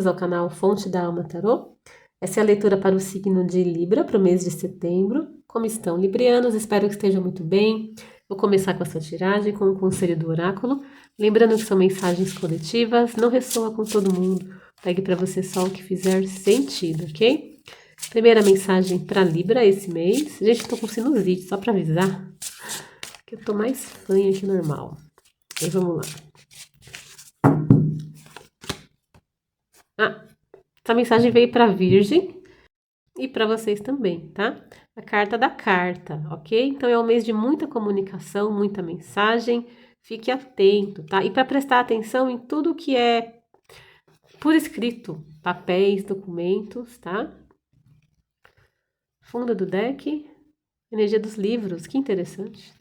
bem-vindos ao canal Fonte da Alma Tarô. Essa é a leitura para o signo de Libra, para o mês de setembro. Como estão, librianos? Espero que estejam muito bem. Vou começar com a sua tiragem, com o conselho do oráculo. Lembrando que são mensagens coletivas, não ressoa com todo mundo. Pegue para você só o que fizer sentido, ok? Primeira mensagem para Libra esse mês. Gente, estou com sinusite, só para avisar, que eu tô mais fanha que normal. E vamos lá. Essa mensagem veio para Virgem e para vocês também, tá? A carta da carta, ok? Então é um mês de muita comunicação, muita mensagem. Fique atento, tá? E para prestar atenção em tudo que é por escrito, papéis, documentos, tá? Fundo do deck, energia dos livros, que interessante.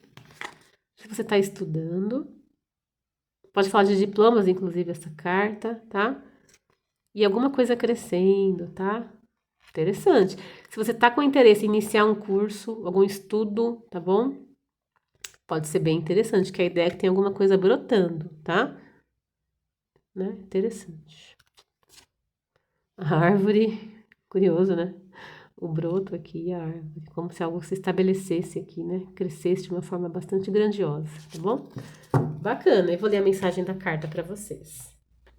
Se você está estudando, pode falar de diplomas, inclusive, essa carta, tá? E alguma coisa crescendo, tá? Interessante. Se você tá com interesse em iniciar um curso, algum estudo, tá bom? Pode ser bem interessante, que a ideia é que tem alguma coisa brotando, tá? Né? Interessante. A árvore, curioso, né? O broto aqui, a árvore, como se algo se estabelecesse aqui, né? Crescesse de uma forma bastante grandiosa, tá bom? Bacana, eu vou ler a mensagem da carta para vocês.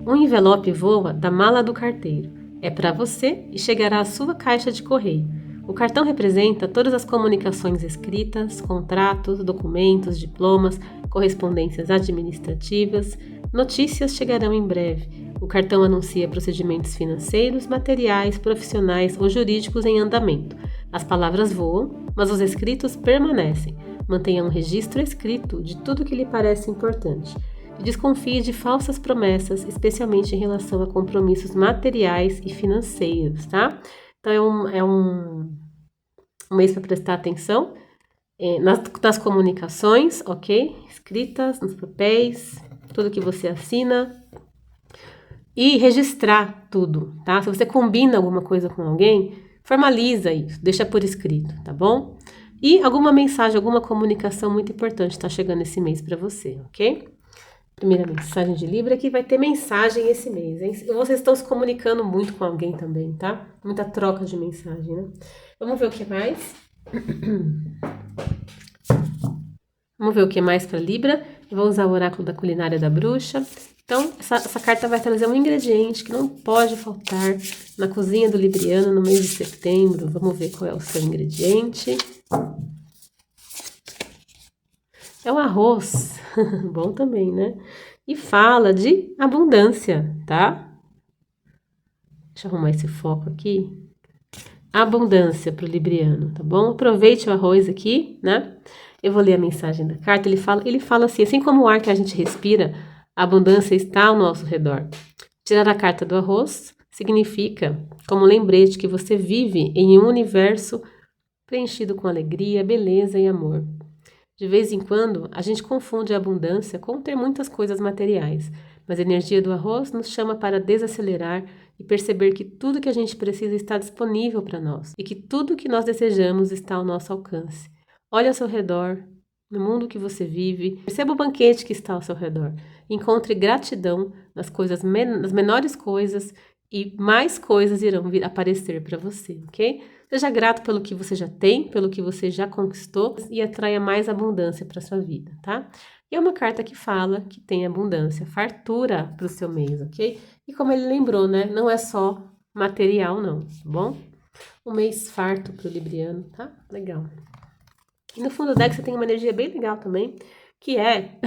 Um envelope voa da mala do carteiro. É para você e chegará à sua caixa de correio. O cartão representa todas as comunicações escritas, contratos, documentos, diplomas, correspondências administrativas. Notícias chegarão em breve. O cartão anuncia procedimentos financeiros, materiais, profissionais ou jurídicos em andamento. As palavras voam, mas os escritos permanecem. Mantenha um registro escrito de tudo que lhe parece importante. Desconfie de falsas promessas, especialmente em relação a compromissos materiais e financeiros, tá? Então é um mês para prestar atenção nas comunicações, ok? Escritas, nos papéis, tudo que você assina. E registrar tudo, tá? Se você combina alguma coisa com alguém, formaliza isso, deixa por escrito, tá bom? E alguma mensagem, alguma comunicação muito importante está chegando esse mês para você, ok? Primeira mensagem de Libra, que vai ter mensagem esse mês, hein? Vocês estão se comunicando muito com alguém também, tá? Muita troca de mensagem, né? Vamos ver o que mais? Vamos ver o que mais para Libra. Eu vou usar o oráculo da culinária da bruxa. Então, essa carta vai trazer um ingrediente que não pode faltar na cozinha do libriano no mês de setembro. Vamos ver qual é o seu ingrediente. É o arroz, bom também, né? E fala de abundância, tá? Deixa eu arrumar esse foco aqui. Abundância para o libriano, tá bom? Aproveite o arroz aqui, né? Eu vou ler a mensagem da carta. Ele fala assim como o ar que a gente respira, a abundância está ao nosso redor. Tirar a carta do arroz significa como lembrete que você vive em um universo preenchido com alegria, beleza e amor. De vez em quando, a gente confunde a abundância com ter muitas coisas materiais, mas a energia do arroz nos chama para desacelerar e perceber que tudo que a gente precisa está disponível para nós e que tudo que nós desejamos está ao nosso alcance. Olhe ao seu redor, no mundo que você vive, perceba o banquete que está ao seu redor. Encontre gratidão nas nas menores coisas e mais coisas irão vir aparecer para você, ok? Seja grato pelo que você já tem, pelo que você já conquistou e atraia mais abundância para sua vida, tá? E é uma carta que fala que tem abundância, fartura para o seu mês, ok? E como ele lembrou, né? Não é só material, não, tá bom? Um mês farto para o libriano, tá? Legal. E no fundo do deck você tem uma energia bem legal também, que é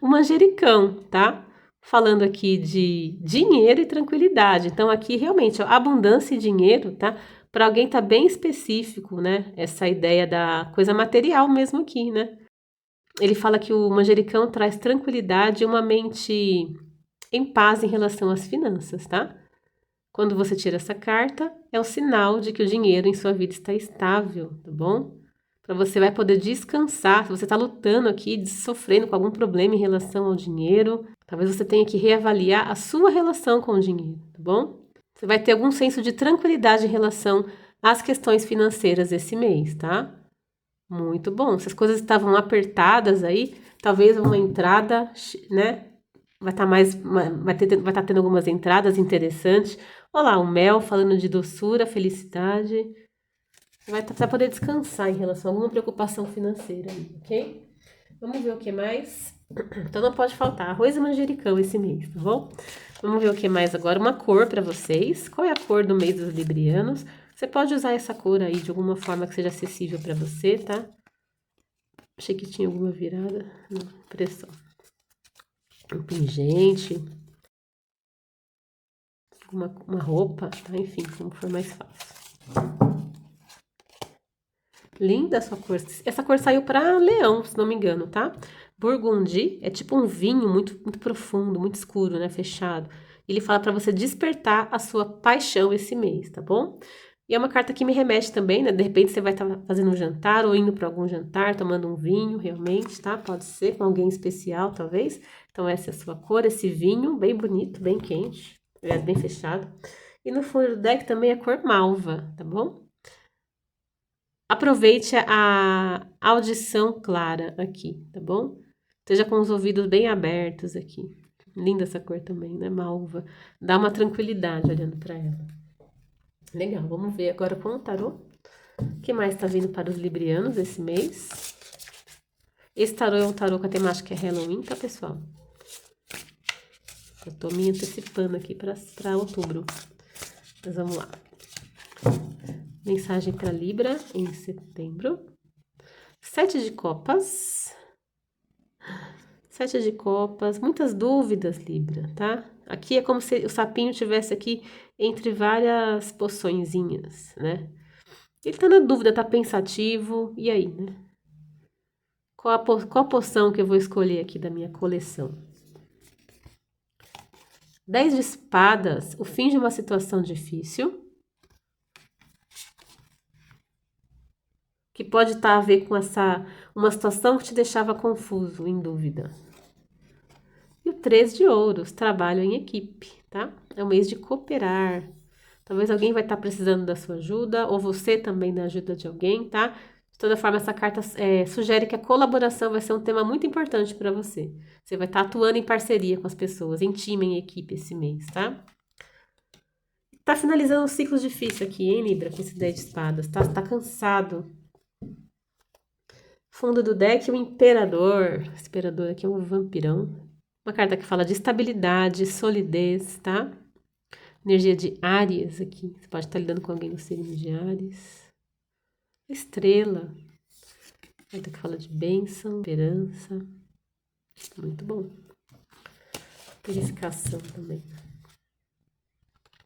o manjericão, tá? Falando aqui de dinheiro e tranquilidade. Então, aqui realmente, ó, abundância e dinheiro, tá? Para alguém tá bem específico, né? Essa ideia da coisa material mesmo aqui, né? Ele fala que o manjericão traz tranquilidade e uma mente em paz em relação às finanças, tá? Quando você tira essa carta, é o sinal de que o dinheiro em sua vida está estável, tá bom? Para você vai poder descansar. Se você está lutando aqui, sofrendo com algum problema em relação ao dinheiro, talvez você tenha que reavaliar a sua relação com o dinheiro, tá bom? Você vai ter algum senso de tranquilidade em relação às questões financeiras esse mês, tá? Muito bom. Se as coisas estavam apertadas aí, talvez uma entrada, né, vai estar vai estar tendo algumas entradas interessantes. Olha lá, o mel falando de doçura, felicidade. Vai poder descansar em relação a alguma preocupação financeira, ok? Vamos ver o que mais. Então não pode faltar arroz e manjericão esse mês, tá bom? Vamos ver o que mais agora. Uma cor para vocês. Qual é a cor do mês dos librianos? Você pode usar essa cor aí de alguma forma que seja acessível para você, tá? Achei que tinha alguma virada. Não, pressão. Um pingente. Uma roupa, tá? Enfim, como for mais fácil. Linda essa cor. Essa cor saiu para leão, se não me engano, tá? Burgundy é tipo um vinho muito, muito profundo, muito escuro, né? Fechado. Ele fala para você despertar a sua paixão esse mês, tá bom? E é uma carta que me remete também, né? De repente você vai estar fazendo um jantar ou indo para algum jantar, tomando um vinho, realmente, tá? Pode ser com alguém especial, talvez. Então, essa é a sua cor, esse vinho, bem bonito, bem quente, bem fechado. E no fundo do deck também é a cor malva, tá bom? Aproveite a audição clara aqui, tá bom? Esteja com os ouvidos bem abertos aqui. Linda essa cor também, né? Malva. Dá uma tranquilidade olhando para ela. Legal, vamos ver agora com o tarô. O que mais tá vindo para os librianos esse mês? Esse tarô é um tarô com a temática Halloween, tá, pessoal? Eu tô me antecipando aqui para outubro. Mas vamos lá. Mensagem para Libra em setembro. 7 de copas. 7 de copas. Muitas dúvidas, Libra, tá? Aqui é como se o sapinho tivesse aqui entre várias poçõezinhas, né? Ele tá na dúvida, tá pensativo. E aí, né? Qual a poção que eu vou escolher aqui da minha coleção? 10 de espadas. O fim de uma situação difícil. Que pode estar a ver com uma situação que te deixava confuso, em dúvida. E o 3 de ouros, trabalho em equipe, tá? É um mês de cooperar. Talvez alguém vai estar precisando da sua ajuda, ou você também da ajuda de alguém, tá? De toda forma, essa carta sugere que a colaboração vai ser um tema muito importante para você. Você vai estar atuando em parceria com as pessoas, em time, em equipe esse mês, tá? Tá finalizando um ciclo difícil aqui, hein, Libra, com esse 10 de espadas, tá? Tá cansado. Fundo do deck, o Imperador. Esse Imperador aqui é um vampirão. Uma carta que fala de estabilidade, solidez, tá? Energia de Áries aqui. Você pode estar lidando com alguém no signo de Áries. Estrela. Carta que fala de bênção, esperança. Muito bom. Purificação também.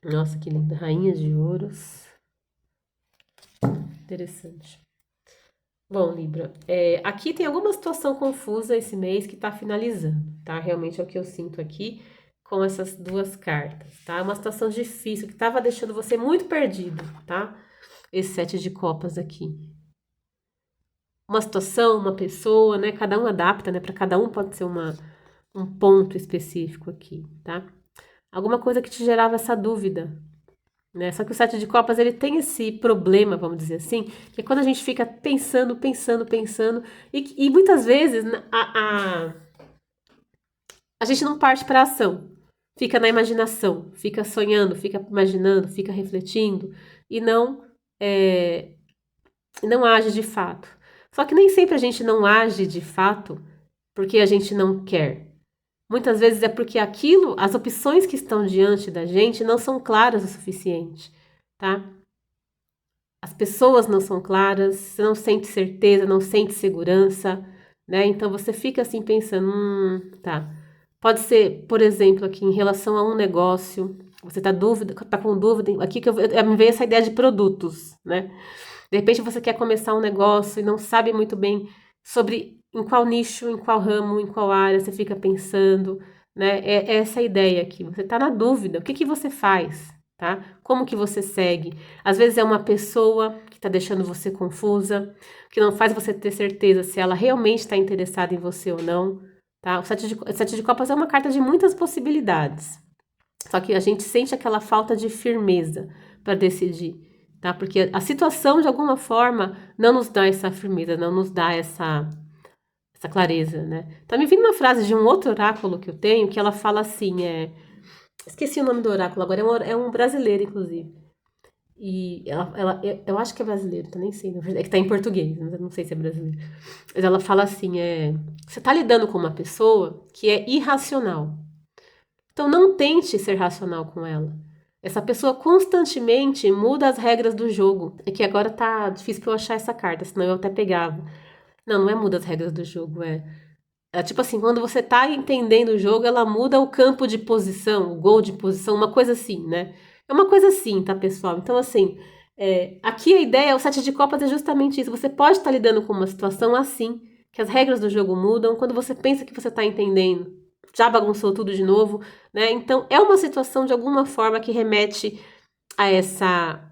Nossa, que linda. Rainha de ouros. Interessante. Bom, Libra, aqui tem alguma situação confusa esse mês que tá finalizando, tá? Realmente é o que eu sinto aqui com essas duas cartas, tá? Uma situação difícil que tava deixando você muito perdido, tá? Esse 7 de copas aqui. Uma situação, uma pessoa, né? Cada um adapta, né? Para cada um pode ser um ponto específico aqui, tá? Alguma coisa que te gerava essa dúvida, né? Só que o 7 de copas, ele tem esse problema, vamos dizer assim, que é quando a gente fica pensando, e muitas vezes a gente não parte para ação, fica na imaginação, fica sonhando, fica imaginando, fica refletindo, e não age de fato. Só que nem sempre a gente não age de fato porque a gente não quer. Muitas vezes é porque as opções que estão diante da gente não são claras o suficiente, tá? As pessoas não são claras, você não sente certeza, não sente segurança, né? Então você fica assim pensando, tá. Pode ser, por exemplo, aqui em relação a um negócio, você tá com dúvida, aqui que me veio essa ideia de produtos, né? De repente você quer começar um negócio e não sabe muito bem sobre em qual nicho, em qual ramo, em qual área você fica pensando, né? É essa ideia aqui. Você está na dúvida. O que você faz, tá? Como que você segue? Às vezes é uma pessoa que está deixando você confusa, que não faz você ter certeza se ela realmente está interessada em você ou não, tá? O sete de copas é uma carta de muitas possibilidades. Só que a gente sente aquela falta de firmeza para decidir, tá? Porque a situação, de alguma forma, não nos dá essa firmeza, não nos dá essa clareza, né? Tá me vindo uma frase de um outro oráculo que eu tenho, que ela fala assim, esqueci o nome do oráculo agora, é um brasileiro, inclusive. E eu acho que é brasileiro, tá nem sei, na verdade, é que tá em português, mas eu não sei se é brasileiro. Mas ela fala assim, você tá lidando com uma pessoa que é irracional. Então não tente ser racional com ela. Essa pessoa constantemente muda as regras do jogo. É que agora tá difícil pra eu achar essa carta, senão eu até pegava. Não, não é muda as regras do jogo, é tipo assim, quando você tá entendendo o jogo, ela muda o campo de posição, o gol de posição, uma coisa assim, né? É uma coisa assim, tá, pessoal? Então, assim, aqui a ideia, o sete de copas é justamente isso. Você pode estar lidando com uma situação assim, que as regras do jogo mudam, quando você pensa que você tá entendendo, já bagunçou tudo de novo, né? Então, é uma situação de alguma forma que remete a essa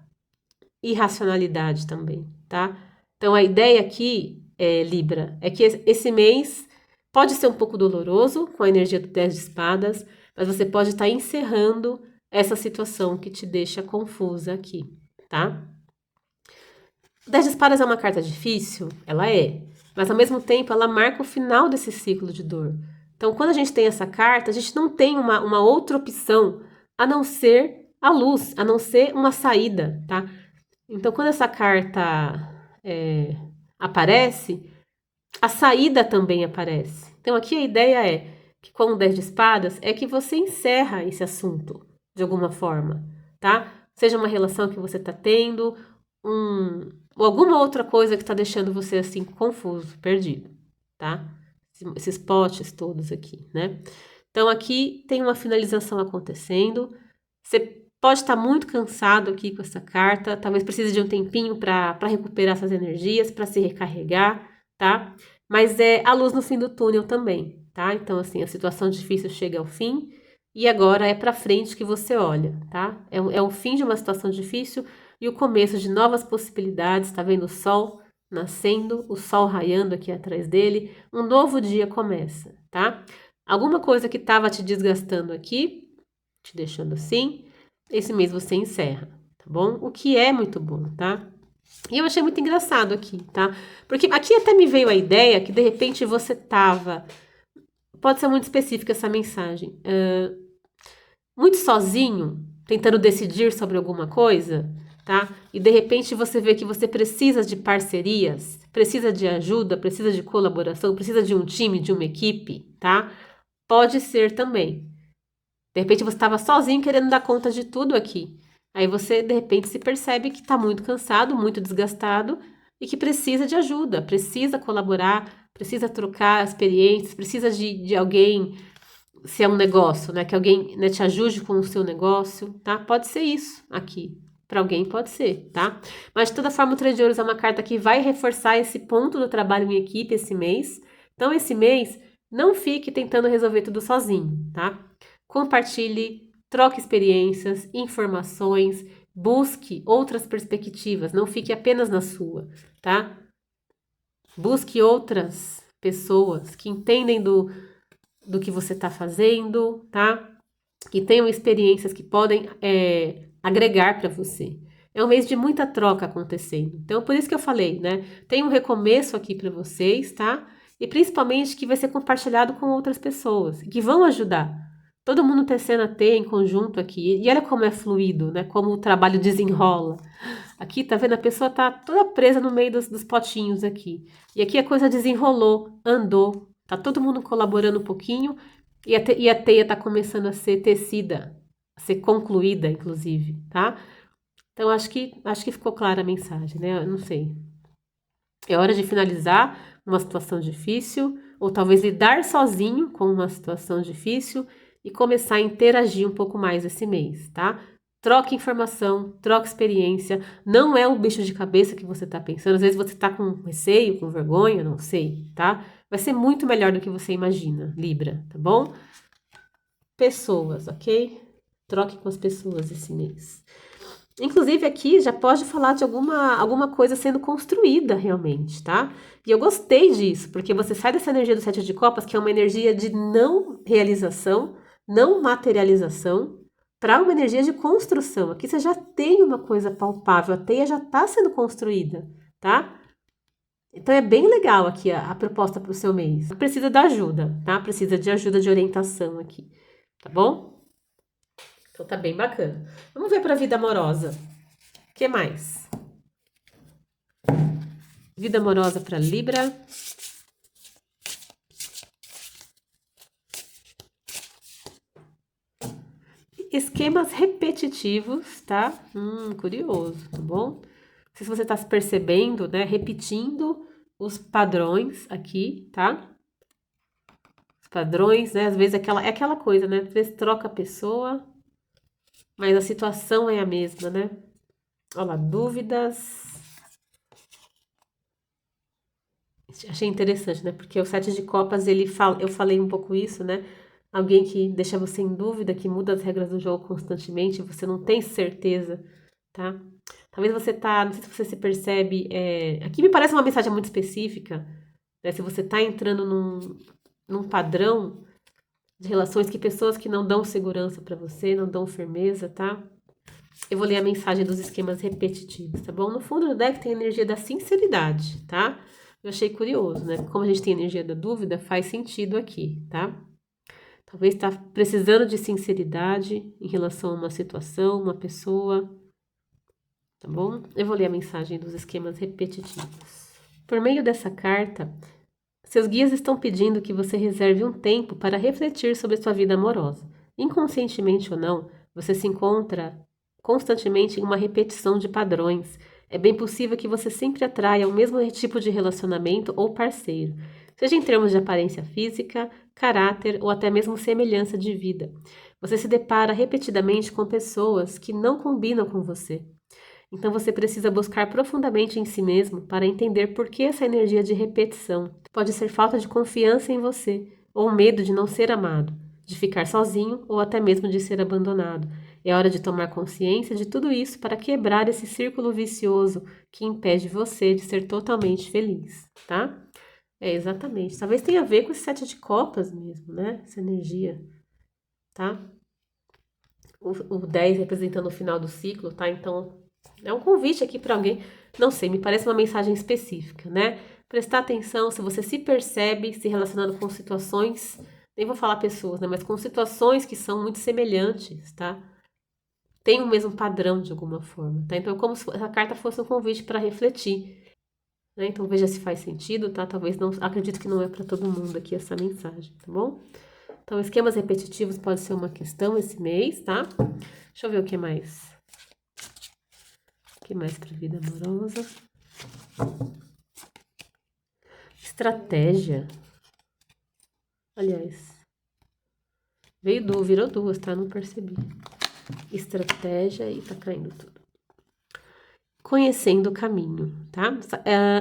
irracionalidade também, tá? Então a ideia aqui, Libra, é que esse mês pode ser um pouco doloroso com a energia do 10 de espadas, mas você pode estar encerrando essa situação que te deixa confusa aqui, tá? O 10 de espadas é uma carta difícil? Ela é, mas ao mesmo tempo ela marca o final desse ciclo de dor. Então, quando a gente tem essa carta, a gente não tem uma outra opção a não ser a luz, a não ser uma saída, tá? Então, quando essa carta aparece, a saída também aparece. Então, aqui a ideia é que com o 10 de espadas é que você encerra esse assunto de alguma forma, tá? Seja uma relação que você está tendo, ou alguma outra coisa que está deixando você assim confuso, perdido, tá? Esses potes todos aqui, né? Então, aqui tem uma finalização acontecendo. Você pode estar muito cansado aqui com essa carta, talvez precise de um tempinho para recuperar essas energias, para se recarregar, tá? Mas é a luz no fim do túnel também, tá? Então, assim, a situação difícil chega ao fim e agora é para frente que você olha, tá? É o fim de uma situação difícil e o começo de novas possibilidades. Tá vendo o sol nascendo, o sol raiando aqui atrás dele? Um novo dia começa, tá? Alguma coisa que estava te desgastando aqui, te deixando assim, esse mês você encerra, tá bom? O que é muito bom, tá? E eu achei muito engraçado aqui, tá? Porque aqui até me veio a ideia que de repente você tava. Pode ser muito específica essa mensagem. Muito sozinho, tentando decidir sobre alguma coisa, tá? E de repente você vê que você precisa de parcerias, precisa de ajuda, precisa de colaboração, precisa de um time, de uma equipe, tá? Pode ser também. De repente você estava sozinho querendo dar conta de tudo aqui. Aí você, de repente, se percebe que está muito cansado, muito desgastado e que precisa de ajuda, precisa colaborar, precisa trocar experiências, precisa de alguém, se é um negócio, né? Que alguém, né, te ajude com o seu negócio, tá? Pode ser isso aqui. Para alguém pode ser, tá? Mas de toda forma, o Três de Ouros é uma carta que vai reforçar esse ponto do trabalho em equipe esse mês. Então, esse mês, não fique tentando resolver tudo sozinho, tá? Compartilhe, troque experiências, informações, busque outras perspectivas, não fique apenas na sua, tá? Busque outras pessoas que entendem do que você está fazendo, tá? Que tenham experiências que podem agregar para você. É um mês de muita troca acontecendo. Então, por isso que eu falei, né? Tem um recomeço aqui para vocês, tá? E principalmente que vai ser compartilhado com outras pessoas, que vão ajudar. Todo mundo tecendo a teia em conjunto aqui. E olha como é fluido, né? Como o trabalho desenrola. Aqui, tá vendo? A pessoa tá toda presa no meio dos potinhos aqui. E aqui a coisa desenrolou, andou. Tá todo mundo colaborando um pouquinho e a teia tá começando a ser tecida, a ser concluída, inclusive, tá? Então, acho que ficou clara a mensagem, né? Eu não sei. É hora de finalizar uma situação difícil, ou talvez lidar sozinho com uma situação difícil e começar a interagir um pouco mais esse mês, tá? Troque informação, troque experiência. Não é o bicho de cabeça que você tá pensando. Às vezes você tá com receio, com vergonha, não sei, tá? Vai ser muito melhor do que você imagina, Libra, tá bom? Pessoas, ok? Troque com as pessoas esse mês. Inclusive aqui já pode falar de alguma coisa sendo construída realmente, tá? E eu gostei disso, porque você sai dessa energia do sete de copas, que é uma energia de não realização, não materialização, para uma energia de construção. Aqui você já tem uma coisa palpável, a teia já está sendo construída, tá? Então é bem legal aqui a proposta para o seu mês. Precisa da ajuda, tá? Precisa de ajuda de orientação aqui, tá bom? Então tá bem bacana. Vamos ver para a vida amorosa. O que mais? Vida amorosa para Libra. Esquemas repetitivos, tá? Curioso, tá bom? Não sei se você tá se percebendo, né? Repetindo os padrões aqui, tá? Os padrões, né? Às vezes é aquela coisa, né? Às vezes troca a pessoa, mas a situação é a mesma, né? Olha lá, dúvidas. Achei interessante, né? Porque o sete de copas, eu falei um pouco isso, né? Alguém que deixa você em dúvida, que muda as regras do jogo constantemente, você não tem certeza, tá? Talvez você tá, não sei se você se percebe, aqui me parece uma mensagem muito específica, né? Se você tá entrando num padrão de relações que pessoas que não dão segurança pra você, não dão firmeza, tá? Eu vou ler a mensagem dos esquemas repetitivos, tá bom? No fundo do deck tem a energia da sinceridade, tá? Eu achei curioso, né? Como a gente tem a energia da dúvida, faz sentido aqui, tá? Talvez está precisando de sinceridade em relação a uma situação, uma pessoa, tá bom? Eu vou ler a mensagem dos esquemas repetitivos. Por meio dessa carta, seus guias estão pedindo que você reserve um tempo para refletir sobre sua vida amorosa. Inconscientemente ou não, você se encontra constantemente em uma repetição de padrões. É bem possível que você sempre atraia o mesmo tipo de relacionamento ou parceiro, seja em termos de aparência física, caráter ou até mesmo semelhança de vida. Você se depara repetidamente com pessoas que não combinam com você. Então você precisa buscar profundamente em si mesmo para entender por que essa energia de repetição. Pode ser falta de confiança em você, ou medo de não ser amado, de ficar sozinho ou até mesmo de ser abandonado. É hora de tomar consciência de tudo isso para quebrar esse círculo vicioso que impede você de ser totalmente feliz, tá? É, exatamente. Talvez tenha a ver com esse sete de copas mesmo, né? Essa energia, tá? O 10 representando o final do ciclo, tá? Então, é um convite aqui para alguém, não sei, me parece uma mensagem específica, né? Prestar atenção se você se percebe se relacionando com situações, nem vou falar pessoas, né? Mas com situações que são muito semelhantes, tá? Tem o mesmo padrão de alguma forma, tá? Então, é como se essa carta fosse um convite para refletir, né? Então, veja se faz sentido, tá? Talvez não, acredito que não é para todo mundo aqui essa mensagem, tá bom? Então, esquemas repetitivos pode ser uma questão esse mês, tá? Deixa eu ver o que mais. O que mais para vida amorosa? Estratégia. Aliás, virou duas, tá? Não percebi. Estratégia e tá caindo tudo. Conhecendo o caminho, tá?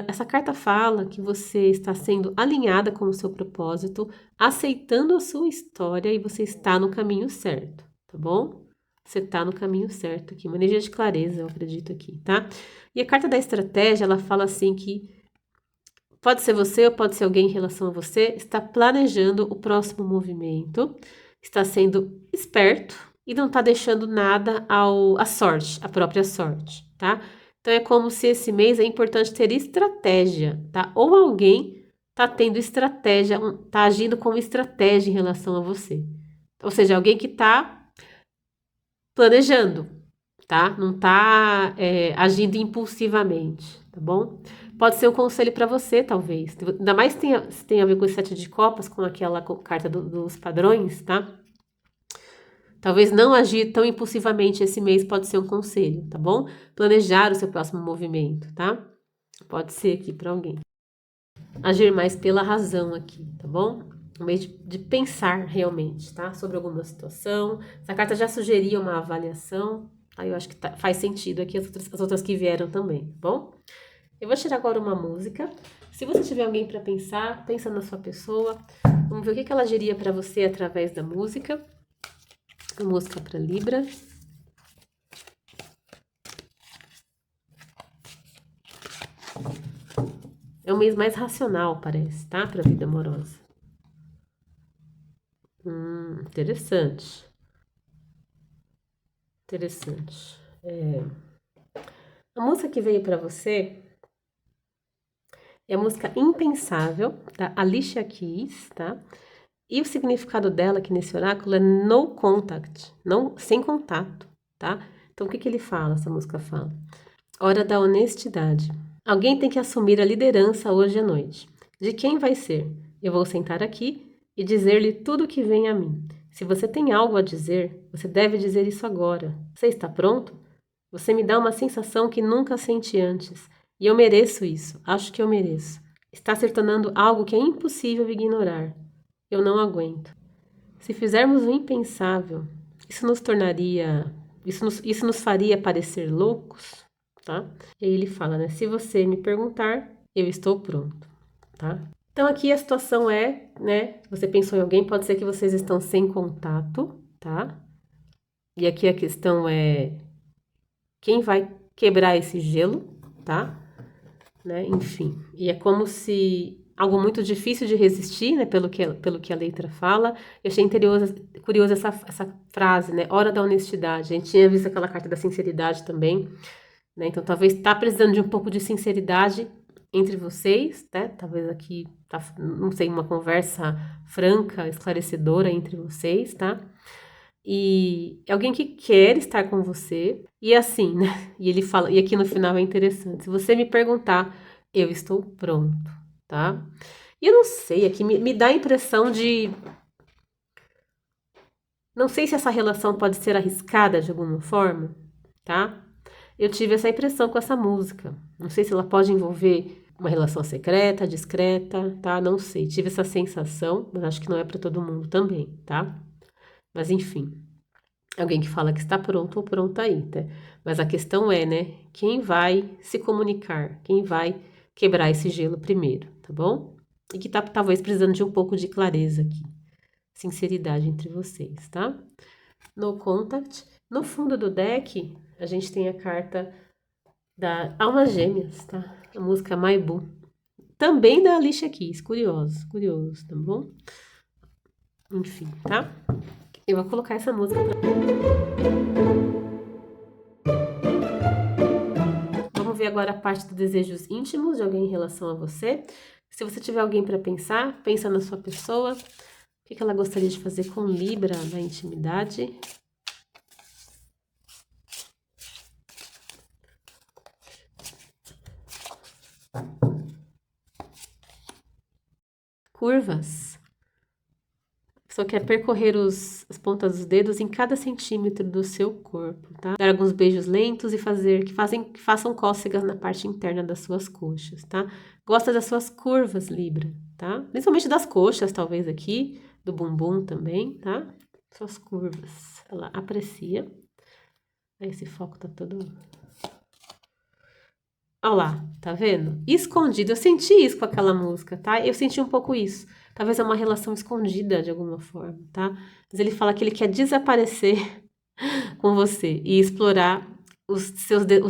Essa carta fala que você está sendo alinhada com o seu propósito, aceitando a sua história e você está no caminho certo, tá bom? Você está no caminho certo aqui, uma energia de clareza, eu acredito aqui, tá? E a carta da estratégia, ela fala assim que pode ser você ou pode ser alguém em relação a você, está planejando o próximo movimento, está sendo esperto e não está deixando nada à sorte, à própria sorte, tá? Então é como se esse mês é importante ter estratégia, tá? Ou alguém tá tendo estratégia, tá agindo com estratégia em relação a você. Ou seja, alguém que tá planejando, tá? Não tá agindo impulsivamente, tá bom? Pode ser um conselho para você, talvez. Ainda mais se tem a ver com o sete de copas, com aquela carta dos padrões, tá? Talvez não agir tão impulsivamente esse mês pode ser um conselho, tá bom? Planejar o seu próximo movimento, tá? Pode ser aqui para alguém. Agir mais pela razão aqui, tá bom? Um mês de pensar realmente, tá? Sobre alguma situação. Essa carta já sugeria uma avaliação. Aí eu acho que faz sentido aqui as outras que vieram também, tá bom? Eu vou tirar agora uma música. Se você tiver alguém para pensar, pensa na sua pessoa. Vamos ver o que ela diria para você através da música. A música para Libra. É um mês mais racional, parece, tá? Para a vida amorosa. Interessante. Interessante. A música que veio para você É a música Impensável, da Alicia Keys, tá? E o significado dela aqui nesse oráculo é no contact, não, sem contato, tá? Então, o que que ele fala, essa música fala? Hora da honestidade. Alguém tem que assumir a liderança hoje à noite. De quem vai ser? Eu vou sentar aqui e dizer-lhe tudo o que vem a mim. Se você tem algo a dizer, você deve dizer isso agora. Você está pronto? Você me dá uma sensação que nunca senti antes. E eu mereço isso. Acho que eu mereço. Está se tornando algo que é impossível ignorar. Eu não aguento. Se fizermos o impensável, isso nos tornaria. Isso nos faria parecer loucos, tá? E aí ele fala, né? Se você me perguntar, eu estou pronto, tá? Então aqui a situação é, né? Você pensou em alguém, pode ser que vocês estão sem contato, tá? E aqui a questão é quem vai quebrar esse gelo, tá? Né? Enfim, e é como se algo muito difícil de resistir, né? Pelo que a letra fala. Eu achei curioso essa frase, né? Hora da honestidade. A gente tinha visto aquela carta da sinceridade também, né? Então talvez tá precisando de um pouco de sinceridade entre vocês, né? Talvez aqui tá, não sei, uma conversa franca, esclarecedora entre vocês, tá? E é alguém que quer estar com você. E assim, né? E ele fala, e aqui no final é interessante. Se você me perguntar, eu estou pronto, tá? E eu não sei, aqui me dá a impressão de. Não sei se essa relação pode ser arriscada de alguma forma, tá? Eu tive essa impressão com essa música. Não sei se ela pode envolver uma relação secreta, discreta, tá? Não sei. Tive essa sensação, mas acho que não é para todo mundo também, tá? Mas enfim. Alguém que fala que está pronto ou pronta aí, tá? Mas a questão é, né? Quem vai se comunicar? Quem vai quebrar esse gelo primeiro, tá bom? E que tá talvez precisando de um pouco de clareza aqui. Sinceridade entre vocês, tá? No contact. No fundo do deck, a gente tem a carta da Almas Gêmeas, tá? A música Maibu. Também da Alicia Keys, curioso, tá bom? Enfim, tá? Eu vou colocar essa música pra... Vamos ver agora a parte dos desejos íntimos de alguém em relação a você. Se você tiver alguém para pensar, pensa na sua pessoa. O que ela gostaria de fazer com Libra na intimidade? Curvas. A pessoa quer percorrer as pontas dos dedos em cada centímetro do seu corpo, tá? Dar alguns beijos lentos e que façam cócegas na parte interna das suas coxas, tá? Gosta das suas curvas, Libra, tá? Principalmente das coxas, talvez aqui, do bumbum também, tá? Suas curvas. Ela aprecia. Aí esse foco tá todo. Olha lá, tá vendo? Escondido. Eu senti isso com aquela música, tá? Eu senti um pouco isso. Talvez é uma relação escondida de alguma forma, tá? Mas ele fala que ele quer desaparecer com você e explorar os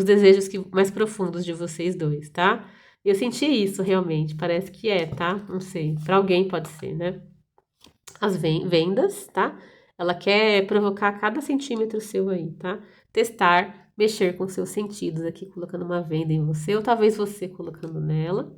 desejos mais profundos de vocês dois, tá? Eu senti isso realmente. Parece que é, tá? Não sei. Pra alguém pode ser, né? As vendas, tá? Ela quer provocar cada centímetro seu aí, tá? Testar, mexer com seus sentidos aqui, colocando uma venda em você, ou talvez você colocando nela.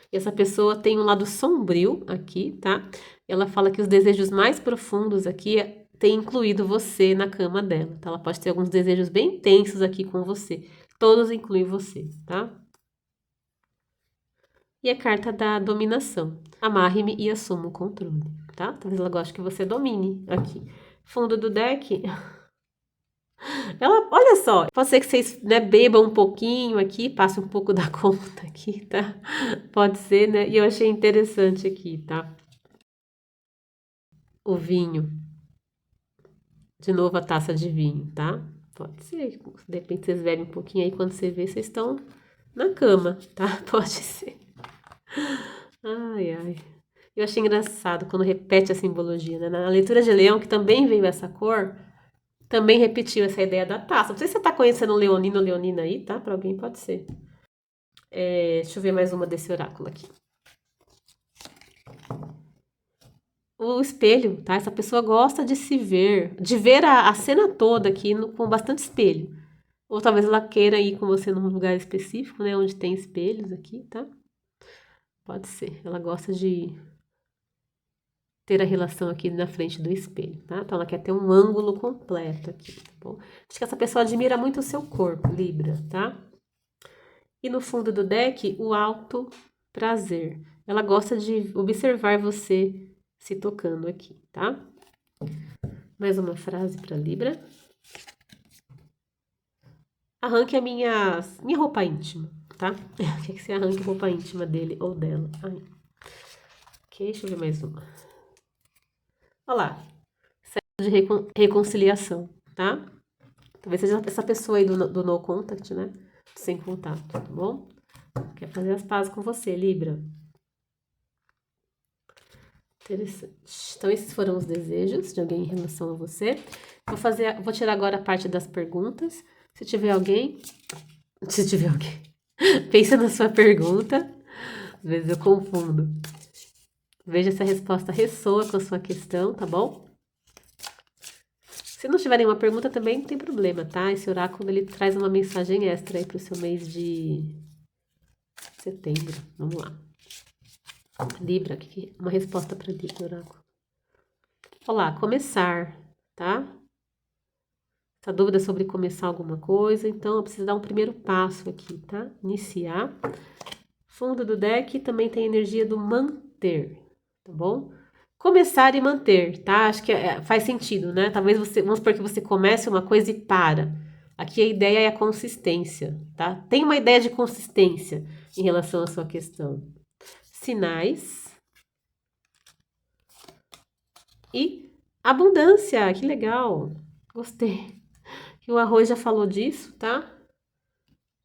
E essa pessoa tem um lado sombrio aqui, tá? Ela fala que os desejos mais profundos aqui têm incluído você na cama dela, tá? Ela pode ter alguns desejos bem intensos aqui com você. Todos incluem você, tá? E a carta da dominação. Amarre-me e assuma o controle, tá? Talvez ela goste que você domine aqui. Fundo do deck. Ela, olha só, pode ser que vocês, né, bebam um pouquinho aqui, passe um pouco da conta aqui, tá? Pode ser, né? E eu achei interessante aqui, tá? O vinho. De novo a taça de vinho, tá? Pode ser. De repente vocês bebem um pouquinho aí, quando você vê, vocês estão na cama, tá? Pode ser. Ai, ai. Eu achei engraçado quando repete a simbologia, né? Na leitura de Leão, que também veio essa cor, também repetiu essa ideia da taça. Não sei se você tá conhecendo o Leonino ou Leonina aí, tá? Pra alguém pode ser. Deixa eu ver mais uma desse oráculo aqui. O espelho, tá? Essa pessoa gosta de se ver, de ver a cena toda aqui com bastante espelho. Ou talvez ela queira ir com você num lugar específico, né? Onde tem espelhos aqui, tá? Pode ser. Ela gosta de ter a relação aqui na frente do espelho, tá? Então ela quer ter um ângulo completo aqui, tá bom? Acho que essa pessoa admira muito o seu corpo, Libra, tá? E no fundo do deck, o alto prazer. Ela gosta de observar você se tocando aqui, tá? Mais uma frase para Libra. Arranque a minha roupa íntima, tá? Quer que você arranque a roupa íntima dele ou dela. Ai. Ok, deixa eu ver mais uma. Olha lá. De reconciliação, tá? Talvez seja essa pessoa aí do no contact, né? Sem contato, tá bom? Quer fazer as pazes com você, Libra. Interessante. Então, esses foram os desejos de alguém em relação a você. Vou tirar agora a parte das perguntas. Se tiver alguém, pensa na sua pergunta. Às vezes eu confundo. Veja se a resposta ressoa com a sua questão, tá bom? Se não tiver nenhuma pergunta também não tem problema, tá? Esse oráculo ele traz uma mensagem extra aí pro seu mês de setembro. Vamos lá. Libra, uma resposta para Libra, oráculo. Olá, começar, tá? Essa dúvida sobre começar alguma coisa, então eu preciso dar um primeiro passo aqui, tá? Iniciar. Fundo do deck também tem energia do manter, tá bom? Começar e manter, tá? Acho que faz sentido, né? Talvez vamos supor que você comece uma coisa e para. Aqui a ideia é a consistência, tá? Tem uma ideia de consistência em relação à sua questão. Sinais. E abundância, que legal. Gostei. E o arroz já falou disso, tá?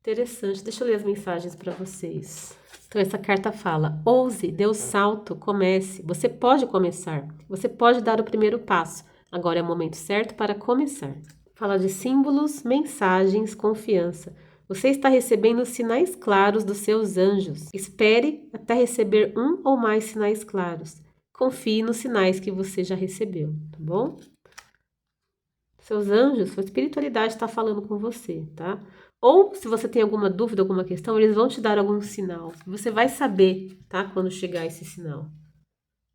Interessante. Deixa eu ler as mensagens para vocês. Então, essa carta fala: ouse, dê o salto, comece. Você pode começar. Você pode dar o primeiro passo. Agora é o momento certo para começar. Fala de símbolos, mensagens, confiança. Você está recebendo sinais claros dos seus anjos. Espere até receber um ou mais sinais claros. Confie nos sinais que você já recebeu, tá bom? Seus anjos, sua espiritualidade está falando com você, tá? Ou se você tem alguma dúvida, alguma questão, eles vão te dar algum sinal. Você vai saber, tá? Quando chegar esse sinal.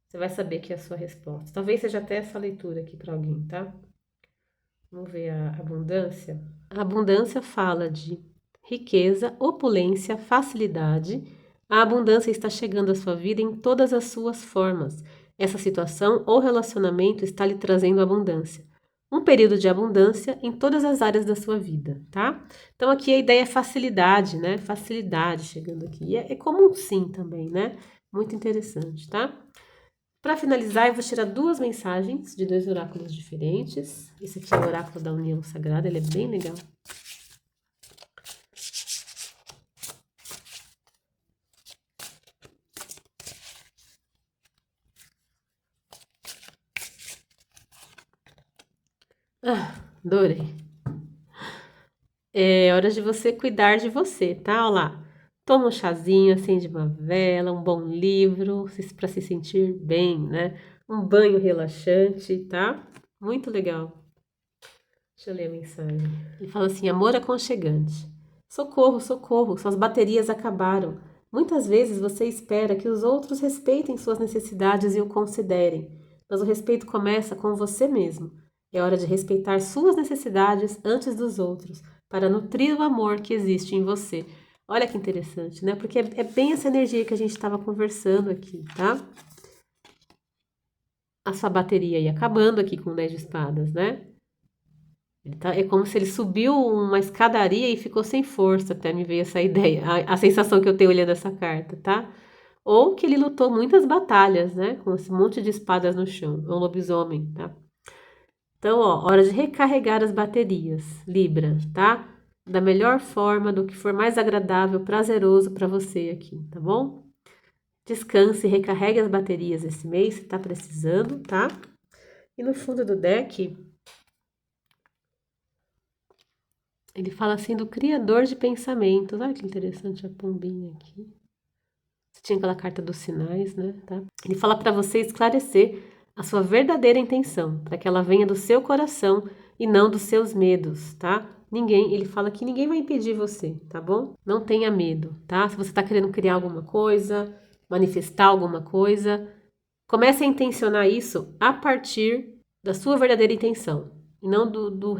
Você vai saber que é a sua resposta. Talvez seja até essa leitura aqui para alguém, tá? Vamos ver a abundância. A abundância fala de riqueza, opulência, facilidade. A abundância está chegando à sua vida em todas as suas formas. Essa situação ou relacionamento está lhe trazendo abundância. Um período de abundância em todas as áreas da sua vida, tá? Então aqui a ideia é facilidade, né? Facilidade chegando aqui. E é como um sim também, né? Muito interessante, tá? Para finalizar, eu vou tirar duas mensagens de dois oráculos diferentes. Esse aqui é o oráculo da União Sagrada, ele é bem legal. Adorei. É hora de você cuidar de você, tá? Olha lá. Toma um chazinho, acende uma vela, um bom livro, para se sentir bem, né? Um banho relaxante, tá? Muito legal. Deixa eu ler a mensagem. Ele fala assim: amor aconchegante. Socorro, socorro, suas baterias acabaram. Muitas vezes você espera que os outros respeitem suas necessidades e o considerem, mas o respeito começa com você mesmo. É hora de respeitar suas necessidades antes dos outros, para nutrir o amor que existe em você. Olha que interessante, né? Porque é bem essa energia que a gente estava conversando aqui, tá? A sua bateria aí acabando aqui com o 10 de espadas, né? É como se ele subiu uma escadaria e ficou sem força, até me veio essa ideia, a sensação que eu tenho olhando essa carta, tá? Ou que ele lutou muitas batalhas, né? Com esse monte de espadas no chão, é um lobisomem, tá? Então, ó, hora de recarregar as baterias, Libra, tá? Da melhor forma, do que for mais agradável, prazeroso para você aqui, tá bom? Descanse, recarregue as baterias esse mês, se tá precisando, tá? E no fundo do deck, ele fala assim do criador de pensamentos. Olha que interessante a pombinha aqui. Você tinha aquela carta dos sinais, né? Tá? Ele fala para você esclarecer a sua verdadeira intenção, para que ela venha do seu coração e não dos seus medos, tá? Ninguém, ele fala que ninguém vai impedir você, tá bom? Não tenha medo, tá? Se você tá querendo criar alguma coisa, manifestar alguma coisa, comece a intencionar isso a partir da sua verdadeira intenção, e não do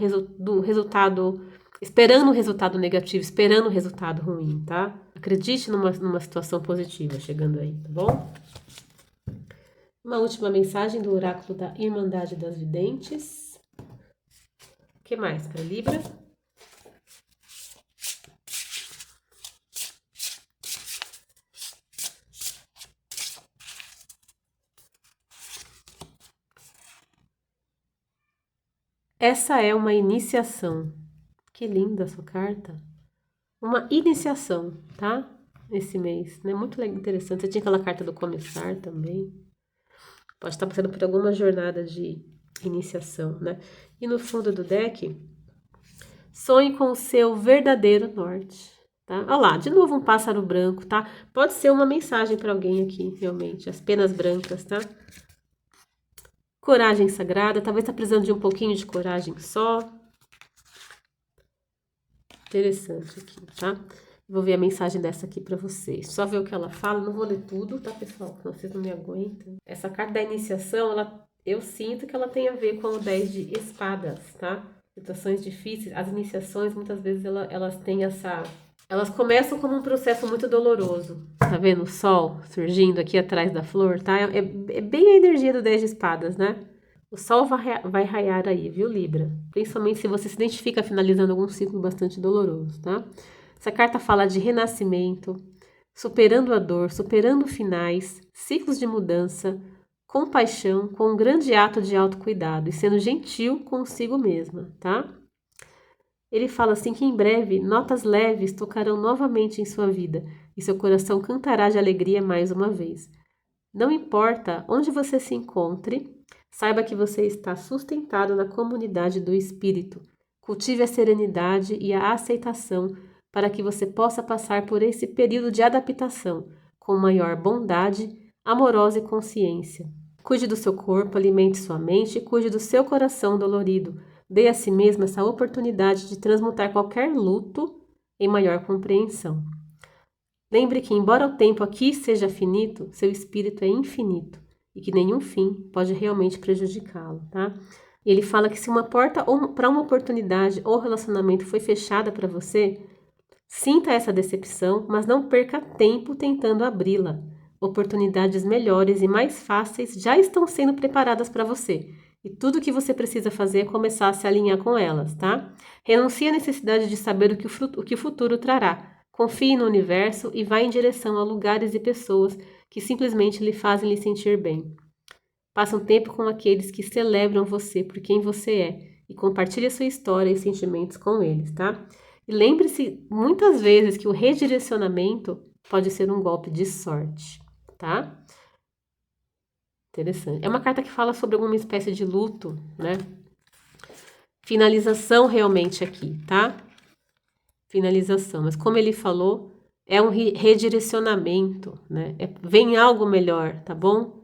resultado, esperando um resultado negativo, esperando um resultado ruim, tá? Acredite numa situação positiva chegando aí, tá bom? Uma última mensagem do oráculo da Irmandade das Videntes. O que mais para Libra? Essa é uma iniciação. Que linda a sua carta. Uma iniciação, tá? Esse mês, né? Muito interessante. Você tinha aquela carta do começar também. Pode estar passando por alguma jornada de iniciação, né? E no fundo do deck, sonhe com o seu verdadeiro norte, tá? Olha lá, de novo um pássaro branco, tá? Pode ser uma mensagem para alguém aqui, realmente. As penas brancas, tá? Coragem sagrada, talvez tá precisando de um pouquinho de coragem só. Interessante aqui, tá? Vou ver a mensagem dessa aqui pra vocês. Só ver o que ela fala, não vou ler tudo, tá, pessoal? Senão vocês não me aguentam. Essa carta da iniciação, eu sinto que ela tem a ver com o 10 de espadas, tá? Situações difíceis, as iniciações, muitas vezes, elas têm essa... Elas começam como um processo muito doloroso. Tá vendo o sol surgindo aqui atrás da flor, tá? É bem a energia do 10 de espadas, né? O sol vai raiar aí, viu, Libra? Principalmente se você se identifica finalizando algum ciclo bastante doloroso, tá? Essa carta fala de renascimento, superando a dor, superando finais, ciclos de mudança, compaixão, com um grande ato de autocuidado e sendo gentil consigo mesma, tá? Ele fala assim que em breve notas leves tocarão novamente em sua vida e seu coração cantará de alegria mais uma vez. Não importa onde você se encontre, saiba que você está sustentado na comunidade do Espírito. Cultive a serenidade e a aceitação para que você possa passar por esse período de adaptação com maior bondade, amorosa e consciência. Cuide do seu corpo, alimente sua mente e cuide do seu coração dolorido. Dê a si mesmo essa oportunidade de transmutar qualquer luto em maior compreensão. Lembre que, embora o tempo aqui seja finito, seu espírito é infinito e que nenhum fim pode realmente prejudicá-lo, tá? E ele fala que se uma porta para uma oportunidade ou relacionamento foi fechada para você, sinta essa decepção, mas não perca tempo tentando abri-la. Oportunidades melhores e mais fáceis já estão sendo preparadas para você. E tudo o que você precisa fazer é começar a se alinhar com elas, tá? Renuncie à necessidade de saber o que o futuro trará. Confie no universo e vá em direção a lugares e pessoas que simplesmente lhe fazem lhe sentir bem. Passe um tempo com aqueles que celebram você por quem você é e compartilhe a sua história e sentimentos com eles, tá? E lembre-se muitas vezes que o redirecionamento pode ser um golpe de sorte, tá? Interessante. É uma carta que fala sobre alguma espécie de luto, né? Finalização realmente aqui, tá? Finalização. Mas como ele falou, é um redirecionamento, né? Vem algo melhor, tá bom?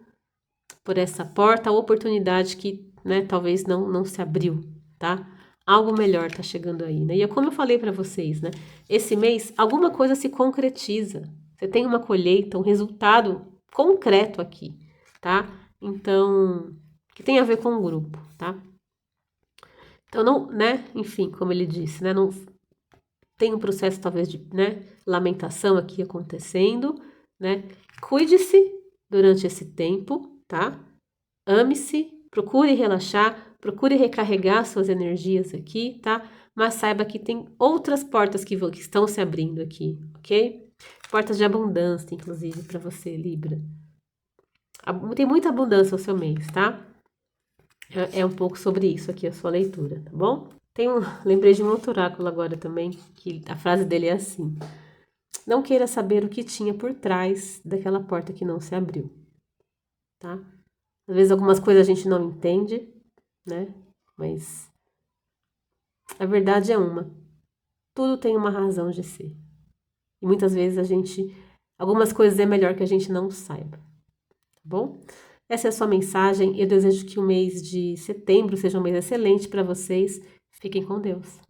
Por essa porta, a oportunidade que, né, talvez não se abriu, tá? Algo melhor tá chegando aí, né? E como eu falei para vocês, né? Esse mês, alguma coisa se concretiza. Você tem uma colheita, um resultado concreto aqui, tá? Então, que tem a ver com o grupo, tá? Então, não, né? Enfim, como ele disse, né? Não tem um processo talvez de, né, lamentação aqui acontecendo, né? Cuide-se durante esse tempo, tá? Ame-se, procure relaxar, procure recarregar suas energias aqui, tá? Mas saiba que tem outras portas que estão se abrindo aqui, ok? Portas de abundância, inclusive, para você, Libra. Tem muita abundância no seu mês, tá? É um pouco sobre isso aqui, a sua leitura, tá bom? Lembrei de um outro oráculo agora também, que a frase dele é assim: não queira saber o que tinha por trás daquela porta que não se abriu, tá? Às vezes algumas coisas a gente não entende, né? Mas a verdade é uma. Tudo tem uma razão de ser. E muitas vezes algumas coisas é melhor que a gente não saiba, tá bom? Essa é a sua mensagem. Eu desejo que o mês de setembro seja um mês excelente para vocês. Fiquem com Deus.